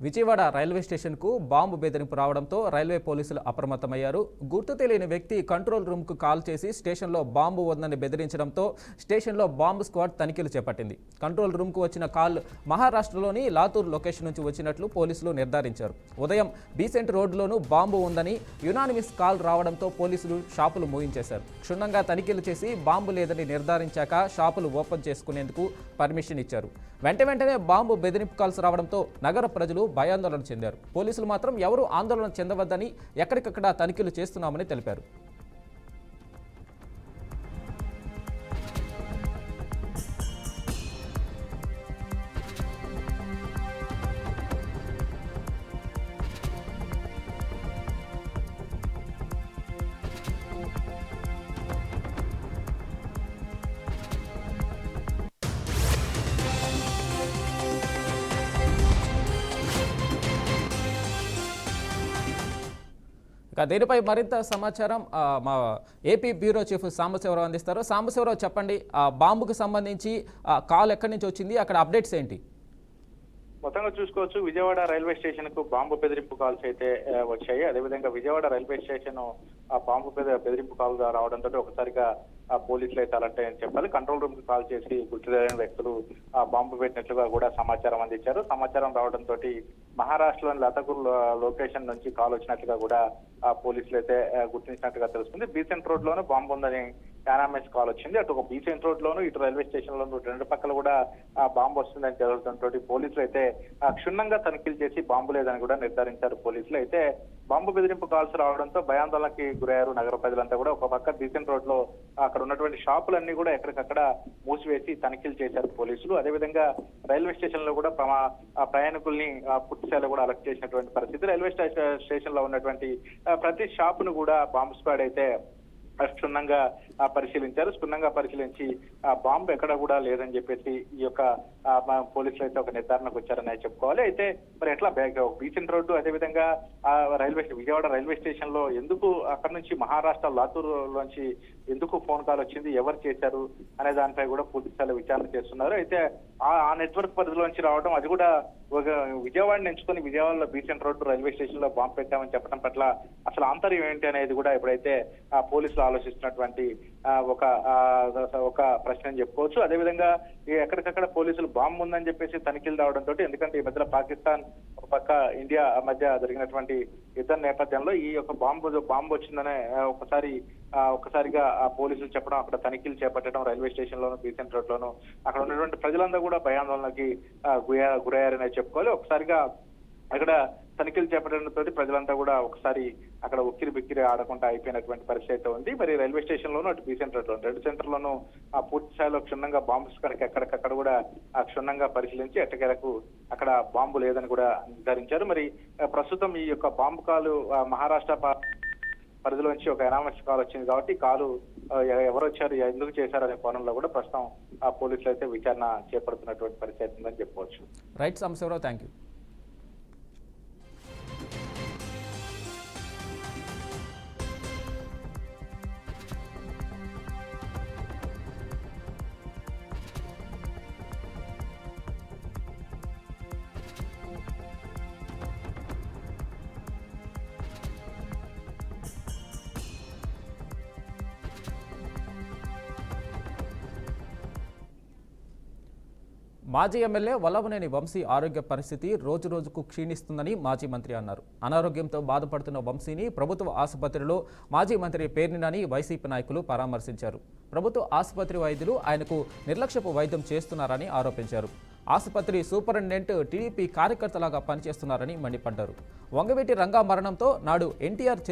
Vijayawada railway స్టేషన్కు bomb బెదిరింపు రావడంతో రైల్వే పోలీసులు అప్రమత్తమయ్యారు. గుర్తు తెలియని వ్యక్తి కంట్రోల్ రూమ్కు కాల్ చేసి స్టేషన్లో బాంబు ఉందని బెదిరించడంతో స్టేషన్లో బాంబు స్క్వాడ్ తనిఖీలు చేపట్టింది. కంట్రోల్ రూమ్కు వచ్చిన కాల్ మహారాష్ట్రలోని లాతూర్ లొకేషన్ నుంచి వచ్చినట్లు పోలీసులు నిర్ధారించారు. ఉదయం బీసెంట్ రోడ్డులోనూ బాంబు ఉందని యునానిమస్ కాల్ రావడంతో పోలీసులు షాపులు మూయించేశారు. క్షుణ్ణంగా తనిఖీలు చేసి బాంబు లేదని నిర్ధారించాక షాపులు ఓపెన్ చేసుకునేందుకు పర్మిషన్ ఇచ్చారు. వెంటనే బాంబు బెదిరింపు కాల్స్ రావడంతో నగర ప్రజలు భయాందోళన చెందారు. పోలీసులు మాత్రం ఎవరూ ఆందోళన చెందవద్దని ఎక్కడికక్కడ తనిఖీలు చేస్తున్నామని తెలిపారు. దీనిపై మరింత సమాచారం మా ఏపీ బ్యూరో చీఫ్ సాంబశివరావు అందిస్తారు. సాంబశివరావు, చెప్పండి, బాంబుకు సంబంధించి కాల్ ఎక్కడి నుంచి వచ్చింది, అక్కడ అప్డేట్స్ ఏంటి? మొత్తంగా చూసుకోవచ్చు, విజయవాడ రైల్వే స్టేషన్ కు బాంబు బెదిరింపు కాల్స్ అయితే వచ్చాయి. అదేవిధంగా విజయవాడ రైల్వే స్టేషన్ ఆ బాంబు బెదిరింపు కాల్ రావడంతో ఒకసారిగా పోలీసులు అయితే అలర్ట్ అని చెప్పాలి. కంట్రోల్ రూమ్ కి కాల్ చేసి గుర్తు తెలియని వ్యక్తులు బాంబు పెట్టినట్లుగా కూడా సమాచారం అందించారు. సమాచారం రావడంతో మహారాష్ట్రలోని లతకూర్ లొకేషన్ నుంచి కాల్ వచ్చినట్లుగా కూడా పోలీసులు అయితే గుర్తించినట్టుగా తెలుస్తుంది. బీసెంట్ రోడ్ లోనూ బాంబు ఉందని యునానిమస్ కాల్ వచ్చింది. అటు ఒక బీసెంట్ రోడ్ లోను, ఇటు రైల్వే స్టేషన్ లోను రెండు పక్కల కూడా బాంబు వస్తుందని తెలుస్తుంతో పోలీసులు అయితే క్షుణ్ణంగా తనిఖీలు చేసి బాంబు లేదని కూడా నిర్ధారించారు. పోలీసులు అయితే బాంబు బెదిరింపు కాల్స్ రావడంతో భయాందోళనకి గురయ్యారు నగర ప్రజలంతా కూడా. ఒక పక్క బీసెంట్ రోడ్ లో అక్కడ ఉన్నటువంటి షాపులన్నీ కూడా ఎక్కడికక్కడ మూసివేసి తనిఖీలు చేశారు పోలీసులు. అదేవిధంగా రైల్వే స్టేషన్ లో కూడా ప్రయాణికుల్ని పూర్తిస్థాయిలో కూడా అలర్ట్ చేసినటువంటి పరిస్థితి. రైల్వే స్టేషన్ లో ఉన్నటువంటి ప్రతి షాపును కూడా బాంబు స్క్వాడ్ అయితే క్షుణ్ణంగా పరిశీలించారు. క్షుణ్ణంగా పరిశీలించి బాంబు ఎక్కడ కూడా లేదని చెప్పేసి ఈ యొక్క పోలీసులు అయితే ఒక నిర్ధారణకు వచ్చారని చెప్పుకోవాలి. అయితే మరి ఎట్లా బీసెంట్ రోడ్డు, అదేవిధంగా విజయవాడ రైల్వే స్టేషన్ లో ఎందుకు అక్కడ నుంచి మహారాష్ట్ర లాతూర్ లోంచి ఎందుకు ఫోన్ కాల్ వచ్చింది, ఎవరు చేశారు అనే దానిపై కూడా పూర్తి స్థాయిలో విచారణ చేస్తున్నారు. అయితే ఆ నెట్వర్క్ పరిధిలోంచి రావడం, అది కూడా విజయవాడని ఎంచుకొని విజయవాడలో బీసెంట్ రోడ్డు రైల్వే స్టేషన్ లో బాంబు పెట్టామని చెప్పడం పట్ల అసలు ఆంతర్యం ఏంటి అనేది కూడా ఇప్పుడైతే పోలీసులు ఆలోచిస్తున్నటువంటి ఒక ప్రశ్న అని చెప్పుకోవచ్చు. అదేవిధంగా ఎక్కడికక్కడ పోలీసులు బాంబు ఉందని చెప్పేసి తనిఖీలు రావడంతో, ఎందుకంటే ఈ మధ్యలో పాకిస్తాన్ ఒక పక్క ఇండియా మధ్య జరిగినటువంటి యుద్ధ నేపథ్యంలో ఈ యొక్క బాంబు వచ్చిందనే ఒక్కసారిగా పోలీసులు చెప్పడం, అక్కడ తనిఖీలు చేపట్టడం రైల్వే స్టేషన్ లోను, బీసెంట్ రోడ్ లోను అక్కడ ఉన్నటువంటి ప్రజలందరూ కూడా భయాందోళనకి గురయ్యారనే చెప్పుకోవాలి. ఒకసారిగా అక్కడ తనిఖీలు చేపట్టడంతో ప్రజలంతా కూడా ఒకసారి అక్కడ ఉక్కిరి బిక్కిరి ఆడకుండా అయిపోయినటువంటి పరిస్థితి అయితే ఉంది. మరి రైల్వే స్టేషన్ లోను, అటు బీసెంట్ రోడ్ లోను, రెండు సెంటర్లోనూ పూర్తి స్థాయిలో క్షుణ్ణంగా బాంబు స్క్వాడ్ ఎక్కడికక్కడ కూడా క్షుణ్ణంగా పరిశీలించి ఎట్టకేలకు అక్కడ బాంబు లేదని కూడా నిర్ధారించారు. మరి ప్రస్తుతం ఈ యొక్క బాంబు కాలు మహారాష్ట్ర పరిధిలోంచి ఒక యునానిమస్ కాల్ వచ్చింది కాబట్టి కాలు ఎవరు వచ్చారు, ఎందుకు చేశారు అనే కోణంలో కూడా ప్రస్తుతం పోలీసులు అయితే విచారణ చేపడుతున్నటువంటి పరిస్థితి ఉందని చెప్పవచ్చు. Right Sambasivarao, thank you. మాజీ ఎమ్మెల్యే వల్లభనేని వంశీ ఆరోగ్య పరిస్థితి రోజురోజుకు క్షీణిస్తుందని మాజీ మంత్రి అన్నారు. అనారోగ్యంతో బాధపడుతున్న వంశీని ప్రభుత్వ ఆసుపత్రిలో మాజీ మంత్రి పేర్ని నాని వైసీపీ నాయకులు పరామర్శించారు. ప్రభుత్వ ఆసుపత్రి వైద్యులు ఆయనకు నిర్లక్ష్యపు వైద్యం చేస్తున్నారని ఆరోపించారు. ఆసుపత్రి సూపరింటెండెంట్ టీడీపీ కార్యకర్తలాగా పనిచేస్తున్నారని మండిపడ్డారు. వంగవీటి రంగా మరణంతో నాడు ఎన్టీఆర్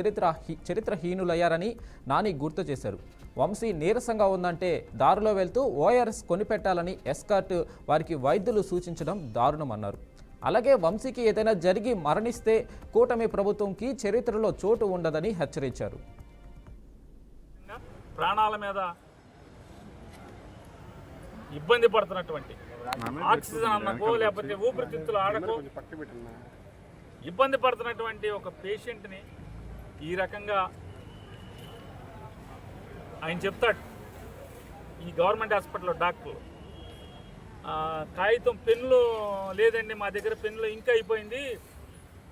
చరిత్రహీనులయ్యారని నాని గుర్తు చేశారు. వంశీ నీరసంగా ఉందంటే దారిలో వెళ్తూ ఓఆర్ఎస్ కొనిపెట్టాలని ఎస్కార్ట్ వారికి వైద్యులు సూచించడం దారుణమన్నారు. అలాగే వంశీకి ఏదైనా జరిగి మరణిస్తే కూటమి ప్రభుత్వంకి చరిత్రలో చోటు ఉండదని హెచ్చరించారు. ప్రాణాల మీద ఇబ్బంది పడుతున్నటువంటి, ఆక్సిజన్ అన్నకో లేకపోతే ఊపిరితిత్తులు ఆడకో ఇబ్బంది పడుతున్నటువంటి ఒక పేషెంట్ని ఈ రకంగా ఆయన చెప్తాడు. ఈ గవర్నమెంట్ హాస్పిటల్లో డాక్టర్లు కాగితం పెన్నులు లేదండి, మా దగ్గర పెన్నులు ఇంకా అయిపోయింది,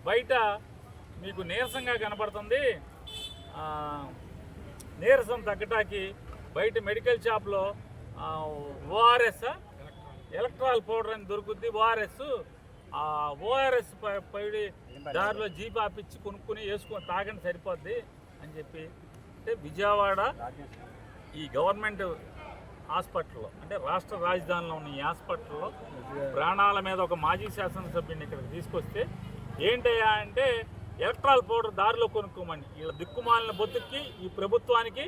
బయట మీకు నీరసంగా కనపడుతుంది, నీరసం తగ్గటానికి బయట మెడికల్ షాప్లో ఓఆర్ఎస్ ఎలక్ట్రాల్ పౌడర్ అని దొరుకుద్ది, ఓఆర్ఎస్ ఓఆర్ఎస్ పైడి దారిలో జీప్ ఆపిచ్చి కొనుక్కొని వేసుకొని తాగండి సరిపోద్ది అని చెప్పి. అంటే విజయవాడ ఈ గవర్నమెంట్ హాస్పిటల్లో, అంటే రాష్ట్ర రాజధానిలో ఉన్న ఈ హాస్పిటల్లో ప్రాణాల మీద ఒక మాజీ శాసనసభ్యుని ఇక్కడికి తీసుకొస్తే ఏంటయ్యా అంటే ఎలక్ట్రాల్ పౌడర్ దారిలో కొనుక్కోమని. వీళ్ళ దిక్కుమాలిన బొత్తుకి ఈ ప్రభుత్వానికి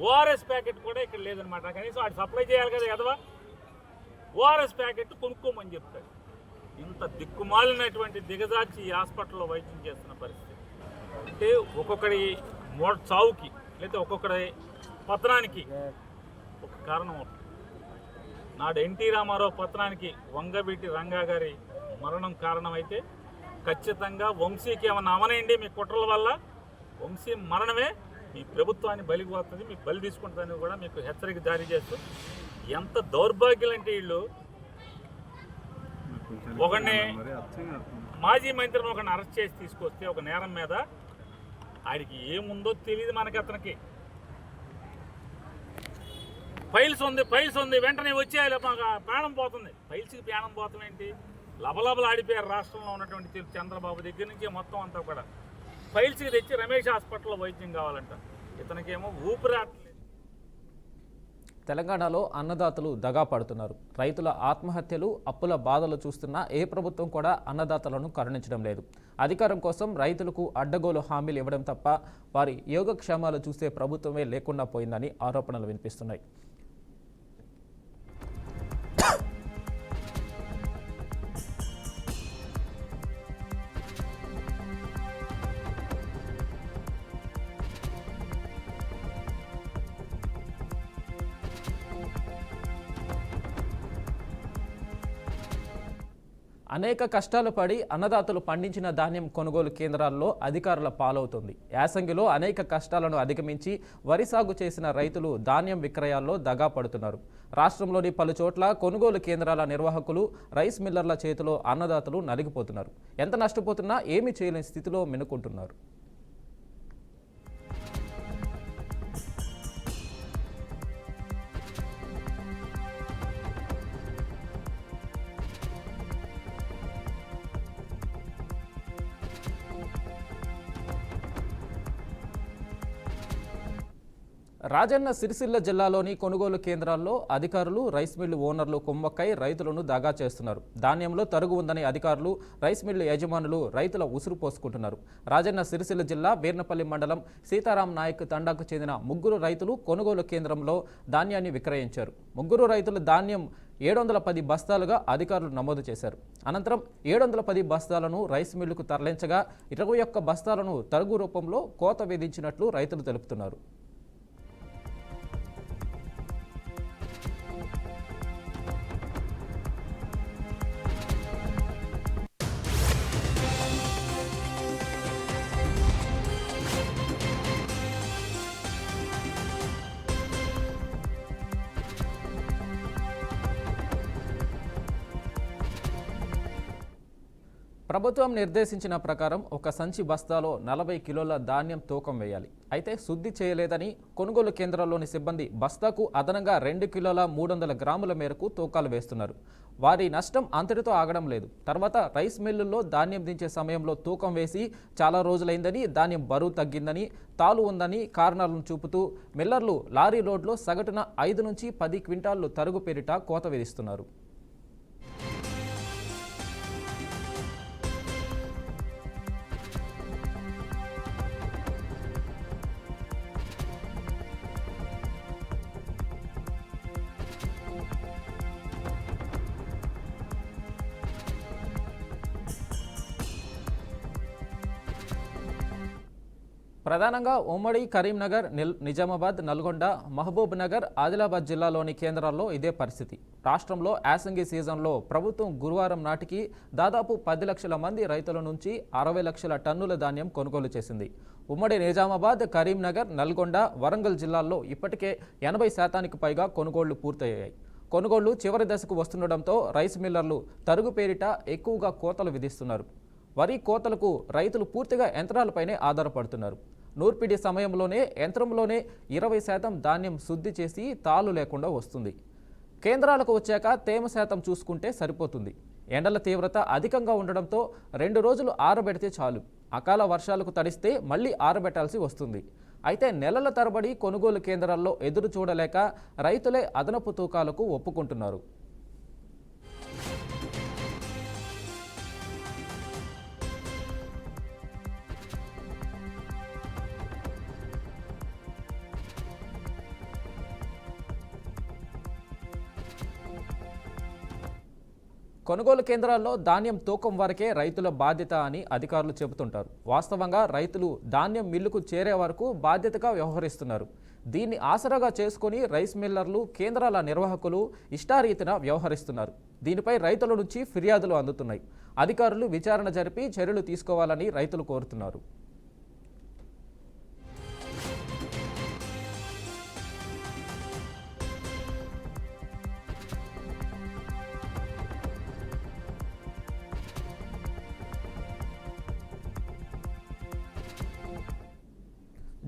ఓఆర్ఎస్ ప్యాకెట్ కూడా ఇక్కడ లేదనమాట. కనీసం వాడు సప్లై చేయాలి కదా ఎదవా, ఓఆర్ఎస్ ప్యాకెట్ కొనుక్కోమని చెప్తాడు. ఇంత దిక్కుమాలినటువంటి దిగజార్చి ఈ హాస్పిటల్లో వైద్యం చేస్తున్న పరిస్థితి. అంటే ఒక్కొక్కడి చావుకి లేదా ఒక్కొక్కడి పతనానికి ఒక కారణం ఉంటుంది. నాడు ఎన్టీ రామారావు పతనానికి వంగవీటి రంగా గారి మరణం కారణమైతే ఖచ్చితంగా వంశీకి ఏమన్నా అవనండి మీ కుట్రల వల్ల వంశీ మరణమే మీ ప్రభుత్వాన్ని బలికి పోతుంది, మీకు బలి తీసుకుంటుందని కూడా మీకు హెచ్చరిక జారీ చేస్తూ, ఎంత దౌర్భాగ్యులంటే వీళ్ళు ఒకడిని మాజీ మంత్రిని ఒకరిని అరెస్ట్ చేసి తీసుకొస్తే ఒక నేరం మీద ఆడికి ఏముందో తెలియదు మనకి. అతనికి ఫైల్స్ ఉంది వెంటనే వచ్చేయాలి, మాకు ప్రాణం పోతుంది. ఫైల్స్కి ప్రాణం పోతాం ఏంటి? లబలబలు ఆడిపోయారు రాష్ట్రంలో ఉన్నటువంటి చంద్రబాబు దగ్గర నుంచి మొత్తం అంతా కూడా. ఫైల్స్కి తెచ్చి రమేష్ హాస్పిటల్లో వైద్యం కావాలంట, ఇతనికేమో ఊపిరాట్లేదు. తెలంగాణలో అన్నదాతలు దగా పడుతున్నారు. రైతుల ఆత్మహత్యలు, అప్పుల బాధలు చూస్తున్నా ఏ ప్రభుత్వం కూడా అన్నదాతలను కరుణించడం లేదు. అధికారం కోసం రైతులకు అడ్డగోలు హామీలు ఇవ్వడం తప్ప వారి యోగక్షేమాలు చూసే ప్రభుత్వమే లేకుండా పోయిందని ఆరోపణలు వినిపిస్తున్నాయి. అనేక కష్టాలు పడి అన్నదాతలు పండించిన ధాన్యం కొనుగోలు కేంద్రాల్లో అధికారుల పాలవుతుంది. యాసంగిలో అనేక కష్టాలను అధిగమించి వరి సాగు చేసిన రైతులు ధాన్యం విక్రయాల్లో దగా పడుతున్నారు. రాష్ట్రంలోని పలు చోట్ల కొనుగోలు కేంద్రాల నిర్వాహకులు, రైస్ మిల్లర్ల చేతిలో అన్నదాతలు నలిగిపోతున్నారు. ఎంత నష్టపోతున్నా ఏమీ చేయలేని స్థితిలో మెనుకుంటున్నారు. రాజన్న సిరిసిల్ల జిల్లాలోని కొనుగోలు కేంద్రాల్లో అధికారులు, రైస్ మిల్లు ఓనర్లు కుమ్మక్కై రైతులను దగా చేస్తున్నారు. ధాన్యంలో తరుగు ఉందని అధికారులు, రైస్ మిల్లు యజమానులు రైతుల ఉసురు పోసుకుంటున్నారు. రాజన్న సిరిసిల్ల జిల్లా వీర్నపల్లి మండలం సీతారాం నాయక్ తండాకు చెందిన 3 రైతులు కొనుగోలు కేంద్రంలో ధాన్యాన్ని విక్రయించారు. 3 రైతులు ధాన్యం 710 బస్తాలుగా అధికారులు నమోదు చేశారు. అనంతరం 710 బస్తాలను రైస్ మిల్లుకు తరలించగా 21 బస్తాలను తరుగు రూపంలో కోత విధించినట్లు రైతులు తెలుపుతున్నారు. ప్రభుత్వం నిర్దేశించిన ప్రకారం ఒక సంచి బస్తాలో 40 కిలోల ధాన్యం తూకం వేయాలి. అయితే శుద్ధి చేయలేదని కొనుగోలు కేంద్రాల్లోని సిబ్బంది బస్తాకు అదనంగా 2 కిలోల 300 గ్రాముల మేరకు తూకాలు వేస్తున్నారు. వారి నష్టం అంతటితో ఆగడం లేదు. తర్వాత రైస్ మిల్లుల్లో ధాన్యం దించే సమయంలో తూకం వేసి చాలా రోజులైందని, ధాన్యం బరువు తగ్గిందని, తాలు ఉందని కారణాలను చూపుతూ మిల్లర్లు లారీ లోడ్లో సగటున 5 నుంచి 10 క్వింటాళ్లు తరుగు పేరిట కోత విధిస్తున్నారు. ప్రధానంగా ఉమ్మడి కరీంనగర్, నిజామాబాద్, నల్గొండ, మహబూబ్ నగర్, ఆదిలాబాద్ జిల్లాలోని కేంద్రాల్లో ఇదే పరిస్థితి. రాష్ట్రంలో యాసంగి సీజన్లో ప్రభుత్వం గురువారం నాటికి దాదాపు 10 లక్షల మంది రైతుల నుంచి 60 లక్షల టన్నుల ధాన్యం కొనుగోలు చేసింది. ఉమ్మడి నిజామాబాద్, కరీంనగర్, నల్గొండ, వరంగల్ జిల్లాల్లో ఇప్పటికే 80% పైగా కొనుగోళ్లు పూర్తయ్యాయి. కొనుగోళ్లు చివరి దశకు వస్తుండటంతో రైస్ మిల్లర్లు తరుగు పేరిట ఎక్కువగా కోతలు విధిస్తున్నారు. వరి కోతలకు రైతులు పూర్తిగా యంత్రాలపైనే ఆధారపడుతున్నారు. నూర్పిడి సమయంలోనే యంత్రంలోనే 20% ధాన్యం శుద్ధి చేసి తాళ్ళు లేకుండా వస్తుంది. కేంద్రాలకు వచ్చాక తేమ శాతం చూసుకుంటే సరిపోతుంది. ఎండల తీవ్రత అధికంగా ఉండడంతో 2 రోజులు ఆరబెడితే చాలు. అకాల వర్షాలకు తడిస్తే మళ్ళీ ఆరబెట్టాల్సి వస్తుంది. అయితే నెలల తరబడి కొనుగోలు కేంద్రాల్లో ఎదురు చూడలేక రైతులే అదనపు తూకాలకు ఒప్పుకుంటున్నారు. కొనుగోలు కేంద్రాల్లో ధాన్యం తూకం వరకే రైతుల బాధ్యత అని అధికారులు చెబుతుంటారు. వాస్తవంగా రైతులు ధాన్యం మిల్లుకు చేరే వరకు బాధ్యతగా వ్యవహరిస్తున్నారు. దీన్ని ఆసరాగా చేసుకుని రైస్ మిల్లర్లు, కేంద్రాల నిర్వాహకులు ఇష్టారీతిన వ్యవహరిస్తున్నారు. దీనిపై రైతుల నుంచి ఫిర్యాదులు అందుతున్నాయి. అధికారులు విచారణ జరిపి చర్యలు తీసుకోవాలని రైతులు కోరుతున్నారు.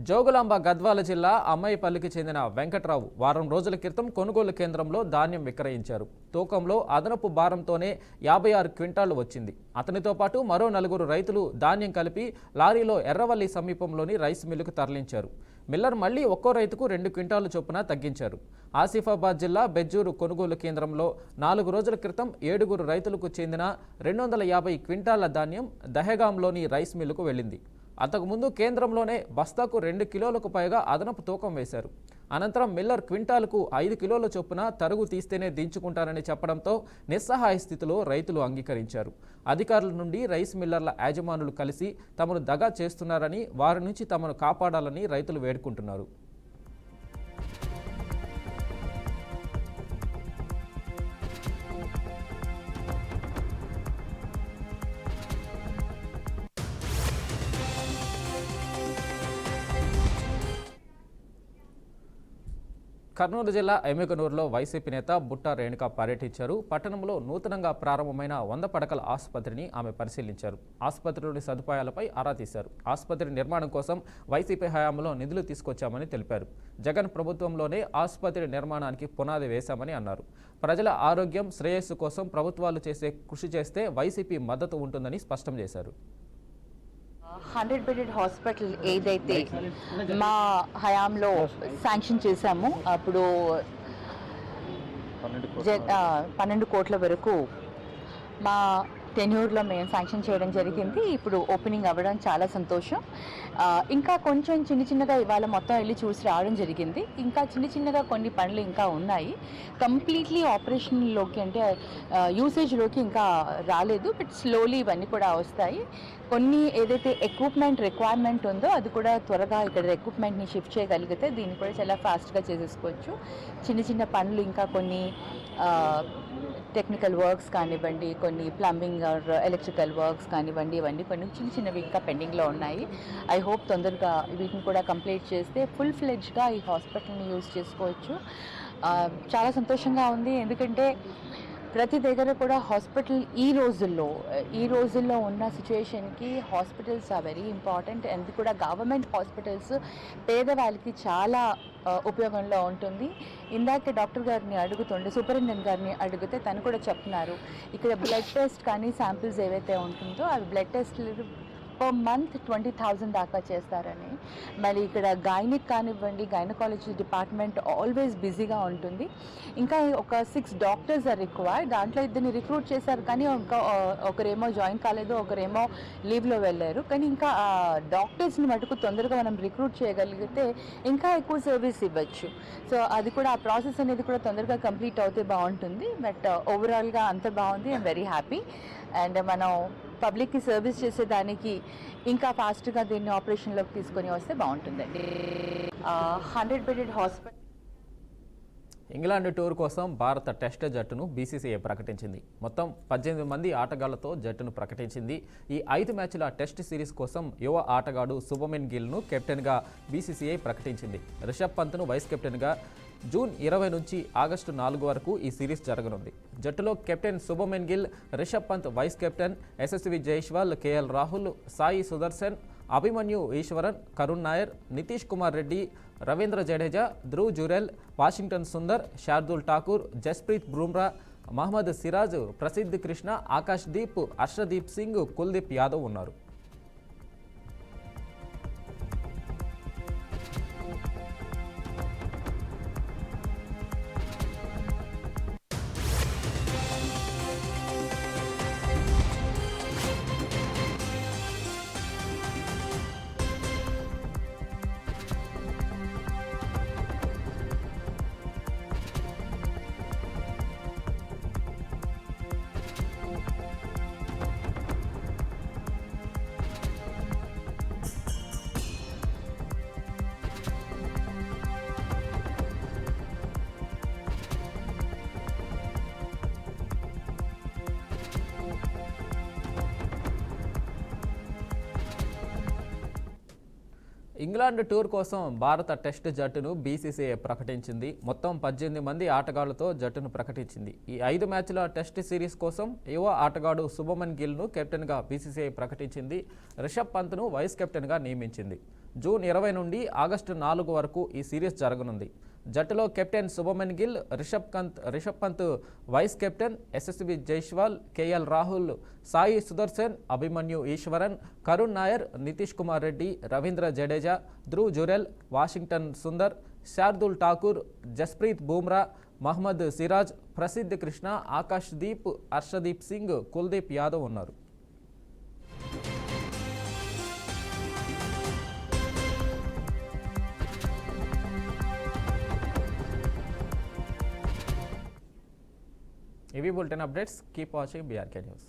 జోగులాంబ గద్వాల జిల్లా అమ్మాయిపల్లికి చెందిన వెంకట్రావు వారం రోజుల క్రితం కొనుగోలు కేంద్రంలో ధాన్యం విక్రయించారు. తూకంలో అదనపు భారంతోనే 56 క్వింటాళ్లు వచ్చింది. అతనితో పాటు మరో 4 రైతులు ధాన్యం కలిపి లారీలో ఎర్రవల్లి సమీపంలోని రైస్ మిల్లుకు తరలించారు. మిల్లర్ మళ్లీ ఒక్కో రైతుకు 2 క్వింటాళ్లు చొప్పున తగ్గించారు. ఆసిఫాబాద్ జిల్లా బెజ్జూరు కొనుగోలు కేంద్రంలో 4 రోజుల క్రితం 7 రైతులకు చెందిన 250 క్వింటాళ్ల ధాన్యం దహేగాంలోని రైస్ మిల్లుకు వెళ్ళింది. అంతకుముందు కేంద్రంలోనే బస్తాకు 2 కిలోలకు పైగా అదనపు తూకం వేశారు. అనంతరం మిల్లర్ క్వింటాల్కు 5 కిలోల చొప్పున తరుగు తీస్తేనే దించుకుంటారని చెప్పడంతో నిస్సహాయ స్థితిలో రైతులు అంగీకరించారు. అధికారుల నుండి రైస్ మిల్లర్ల యాజమానులు కలిసి తమను దగా చేస్తున్నారని, వారి నుంచి తమను కాపాడాలని రైతులు వేడుకుంటున్నారు. కర్నూలు జిల్లా ఎమ్మిగనూరులో వైసీపీ నేత బుట్టా రేణుక పర్యటించారు. పట్టణంలో నూతనంగా ప్రారంభమైన 100 పడకల ఆసుపత్రిని ఆమె పరిశీలించారు. ఆసుపత్రిలోని సదుపాయాలపై ఆరా తీశారు. ఆసుపత్రి నిర్మాణం కోసం వైసీపీ హయాంలో నిధులు తీసుకొచ్చామని తెలిపారు. జగన్ ప్రభుత్వంలోనే ఆసుపత్రి నిర్మాణానికి పునాది వేశామని అన్నారు. ప్రజల ఆరోగ్యం, శ్రేయస్సు కోసం ప్రభుత్వాలు చేసే కృషి చేస్తే వైసీపీ మద్దతు ఉంటుందని స్పష్టం చేశారు. 100 బెడెడ్ హాస్పిటల్ ఏదైతే మా హయాంలో శాంక్షన్ చేశామో అప్పుడు 12 కోట్ల వరకు మా టెన్యూర్లో మేము శాంక్షన్ చేయడం జరిగింది. ఇప్పుడు ఓపెనింగ్ అవ్వడం చాలా సంతోషం. ఇంకా కొంచెం చిన్నగా ఇవాళ మొత్తం వెళ్ళి చూసి రావడం జరిగింది. ఇంకా చిన్నగా కొన్ని పనులు ఇంకా ఉన్నాయి. కంప్లీట్లీ ఆపరేషన్లోకి అంటే యూసేజ్లోకి ఇంకా రాలేదు. బట్ స్లోలీ ఇవన్నీ కూడా వస్తాయి. కొన్ని ఏదైతే ఎక్విప్మెంట్ రిక్వైర్మెంట్ ఉందో అది కూడా త్వరగా ఇక్కడ ఎక్విప్మెంట్ని షిఫ్ట్ చేయగలిగితే దీన్ని కూడా చాలా ఫాస్ట్గా చేసేసుకోవచ్చు. చిన్న పనులు ఇంకా కొన్ని టెక్నికల్ వర్క్స్ కానివ్వండి, కొన్ని ప్లంబింగ్ ఆర్ ఎలక్ట్రికల్ వర్క్స్ కానివ్వండి, ఇవన్నీ కొన్ని చిన్నవి ఇంకా పెండింగ్లో ఉన్నాయి. ఐ హోప్ తొందరగా వీటిని కూడా కంప్లీట్ చేస్తే ఫుల్ ఫ్లెడ్జ్గా ఈ హాస్పిటల్ని యూజ్ చేసుకోవచ్చు. చాలా సంతోషంగా ఉంది. ఎందుకంటే ప్రతి దగ్గర కూడా హాస్పిటల్ ఈ రోజుల్లో ఉన్న సిచ్యువేషన్కి హాస్పిటల్స్ ఆర్ వెరీ ఇంపార్టెంట్. అది కూడా గవర్నమెంట్ హాస్పిటల్స్ పేదవాళ్ళకి చాలా ఉపయోగంలో ఉంటుంది. ఇందాక డాక్టర్ గారిని సూపరింటెండెంట్ గారిని అడిగితే తను కూడా చెప్తున్నారు, ఇక్కడ బ్లడ్ టెస్ట్ కానీ శాంపిల్స్ ఏవైతే ఉంటుందో అవి బ్లడ్ టెస్ట్లు పర్ మంత్ 20,000 దాకా చేస్తారని. మళ్ళీ ఇక్కడ గైనిక్ కానివ్వండి, గైనకాలజీ డిపార్ట్మెంట్ ఆల్వేస్ బిజీగా ఉంటుంది. ఇంకా ఒక 6 డాక్టర్స్ ఆర్ రిక్వైర్డ్. దాంట్లో 2 రిక్రూట్ చేశారు, కానీ ఒకరేమో జాయిన్ కాలేదు, ఒకరేమో లీవ్లో వెళ్ళారు. కానీ ఇంకా డాక్టర్స్ని మటుకు తొందరగా మనం రిక్రూట్ చేయగలిగితే ఇంకా ఎక్కువ సర్వీస్ ఇవ్వచ్చు. సో అది కూడా ఆ ప్రాసెస్ అనేది కూడా తొందరగా కంప్లీట్ అవుతే బాగుంటుంది. బట్ ఓవరాల్గా అంత బాగుంది. I'm very happy. అండ్ మనం పబ్లిక్కి సర్వీస్ చేసేదానికి ఇంకా ఫాస్ట్గా దీన్ని ఆపరేషన్లోకి తీసుకొని వస్తే బాగుంటుందండి. 100 బెడెడ్ హాస్పిటల్. ఇంగ్లాండ్ టూర్ కోసం భారత టెస్ట్ జట్టును బీసీసీఐ ప్రకటించింది. మొత్తం 18 మంది ఆటగాళ్లతో జట్టును ప్రకటించింది. ఈ 5 మ్యాచ్ల టెస్ట్ సిరీస్ కోసం యువ ఆటగాడు శుభమన్ గిల్ను కెప్టెన్గా బీసీసీఐ ప్రకటించింది. రిషబ్ పంత్ను వైస్ కెప్టెన్గా, జూన్ 20 నుంచి ఆగస్టు 4 వరకు ఈ సిరీస్ జరగనుంది. జట్టులో captain Shubman Gill, Rishabh Pant vice captain, Yashasvi Jaiswal, KL Rahul, Sai Sudharsan, Abhimanyu Easwaran, Karun Nair, Nitish Kumar Reddy, Ravindra Jadeja, Dhruv Jurel, Washington Sundar, Shardul Thakur, Jasprit Bumrah, Mohammed Siraj, Prasidh Krishna, Akash Deep, Harshdeep Singh, Kuldeep Yadav ఉన్నారు. ఇంగ్లాండ్ టూర్ కోసం భారత టెస్ట్ జట్టును బీసీసీఐ ప్రకటించింది. మొత్తం 18 మంది ఆటగాళ్లతో జట్టును ప్రకటించింది. ఈ 5 మ్యాచ్ల టెస్ట్ సిరీస్ కోసం యువ ఆటగాడు శుభమన్ గిల్ను కెప్టెన్గా బీసీసీఐ ప్రకటించింది. రిషబ్ పంత్ను వైస్ కెప్టెన్గా నియమించింది. జూన్ 20 నుండి ఆగస్టు 4 వరకు ఈ సిరీస్ జరగనుంది. జట్టులో captain Shubman Gill, Rishabh Pant vice captain, Yashasvi Jaiswal, KL Rahul, Sai Sudharsan, Abhimanyu Easwaran, Karun Nair, Nitish Kumar Reddy, Ravindra Jadeja, Dhruv Jurel, Washington Sundar, Shardul Thakur, Jasprit Bumrah, Mohammed Siraj, Prasidh Krishna, Akash Deep, Harshdeep Singh, Kuldeep Yadav ఉన్నారు. ఇవి bulletin updates. Keep watching BRK news.